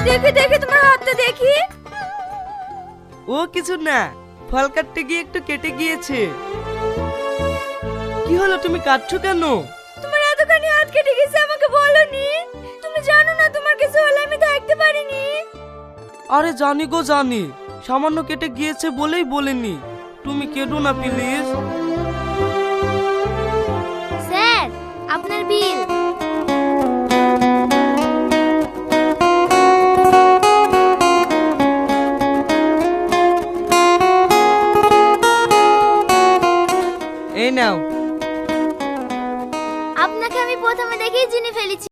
দেখি দেখি তোমার হাতটা দেখি। ও কিছু না, ফল কাটতে গিয়ে একটু কেটে গিয়েছে। কি হলো, তুমি কাটছো কেন? তোমার এতখানি হাত কেটে গেছে আমাকে বলোনি? তুমি জানো না তোমার কিছু হলে আমি থাকতে পারিনি। আরে জানি গো জানি, সামান্য কেটে গিয়েছে বলেই বলিনি। তুমি কেঁদো না প্লিজ।